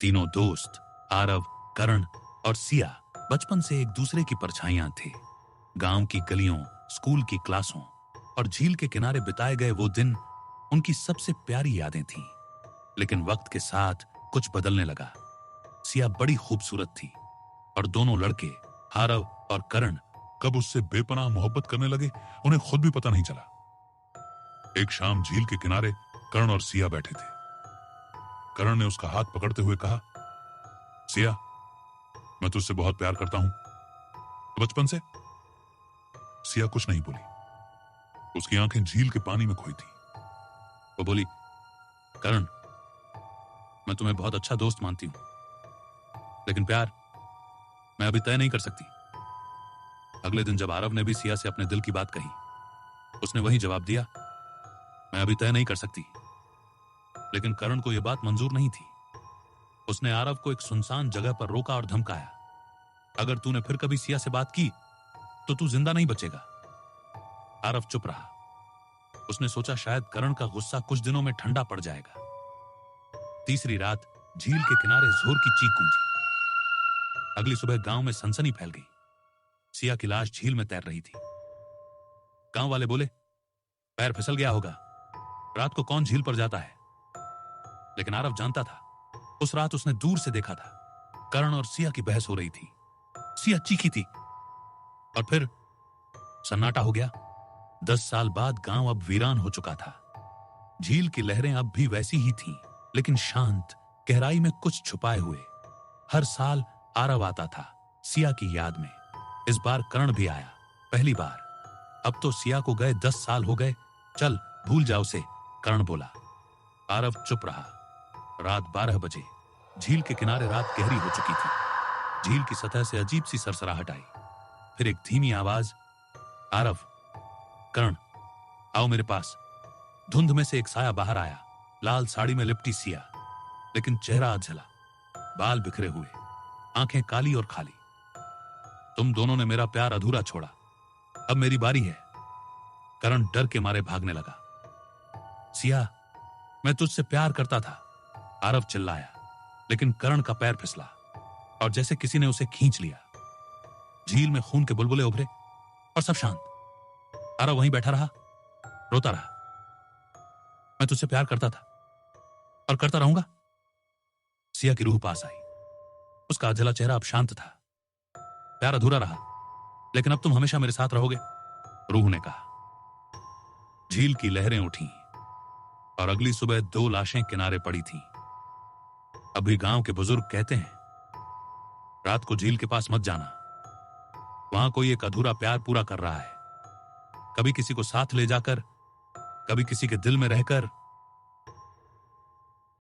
तीनों दोस्त आरव, करण और सिया बचपन से एक दूसरे की परछाइयां थे। गांव की गलियों, स्कूल की क्लासों और झील के किनारे बिताए गए वो दिन उनकी सबसे प्यारी यादें थीं। लेकिन वक्त के साथ कुछ बदलने लगा। सिया बड़ी खूबसूरत थी और दोनों लड़के आरव और करण कब उससे बेपनाह मोहब्बत करने लगे उन्हें खुद भी पता नहीं चला। एक शाम झील के किनारे करण और सिया बैठे थे। करण ने उसका हाथ पकड़ते हुए कहा, सिया, मैं तुझसे बहुत प्यार करता हूं बचपन से। सिया कुछ नहीं बोली। उसकी आंखें झील के पानी में खोई थी। वो बोली, करण, मैं तुम्हें बहुत अच्छा दोस्त मानती हूं, लेकिन प्यार मैं अभी तय नहीं कर सकती। अगले दिन जब आरव ने भी सिया से अपने दिल की बात कही, उसने वही जवाब दिया, मैं अभी तय नहीं कर सकती। लेकिन करण को यह बात मंजूर नहीं थी। उसने आरव को एक सुनसान जगह पर रोका और धमकाया, अगर तूने फिर कभी सिया से बात की तो तू जिंदा नहीं बचेगा। आरव चुप रहा। उसने सोचा शायद करण का गुस्सा कुछ दिनों में ठंडा पड़ जाएगा। तीसरी रात झील के किनारे जोर की चीख गूंजी। अगली सुबह गांव में सनसनी फैल गई। सिया की लाश झील में तैर रही थी। गांव वाले बोले, पैर फिसल गया होगा, रात को कौन झील पर जाता है। लेकिन आरव जानता था, उस रात उसने दूर से देखा था, करण और सिया की बहस हो रही थी। सिया चीखी थी और फिर सन्नाटा हो गया। 10 साल बाद गांव अब वीरान हो चुका था। झील की लहरें अब भी वैसी ही थीं, लेकिन शांत, गहराई में कुछ छुपाए हुए। हर साल आरव आता था सिया की याद में। इस बार करण भी आया, पहली बार। अब तो सिया को गए 10 साल हो गए, चल भूल जाओ उसे, करण बोला। आरव चुप रहा। रात 12 बजे झील के किनारे रात गहरी हो चुकी थी। झील की सतह से अजीब सी सरसराहट आई। फिर एक धीमी आवाज, आरव, करण, आओ मेरे पास। धुंध में से एक साया बाहर आया। लाल साड़ी में लिपटी सिया, लेकिन चेहरा अधजला, बाल बिखरे हुए, आंखें काली और खाली। तुम दोनों ने मेरा प्यार अधूरा छोड़ा, अब मेरी बारी है। करण डर के मारे भागने लगा। सिया, मैं तुझसे प्यार करता था, आरव चिल्लाया। लेकिन करण का पैर फिसला और जैसे किसी ने उसे खींच लिया। झील में खून के बुलबुले उभरे और सब शांत। आरव वहीं बैठा रहा, रोता रहा। मैं तुझसे प्यार करता था और करता रहूंगा। सिया की रूह पास आई। उसका अधजला चेहरा अब शांत था। प्यार अधूरा रहा, लेकिन अब तुम हमेशा मेरे साथ रहोगे, रूह ने कहा। झील की लहरें उठी और अगली सुबह 2 लाशें किनारे पड़ी थीं। अभी गांव के बुजुर्ग कहते हैं, रात को झील के पास मत जाना, वहां कोई एक अधूरा प्यार पूरा कर रहा है। कभी किसी को साथ ले जाकर, कभी किसी के दिल में रहकर,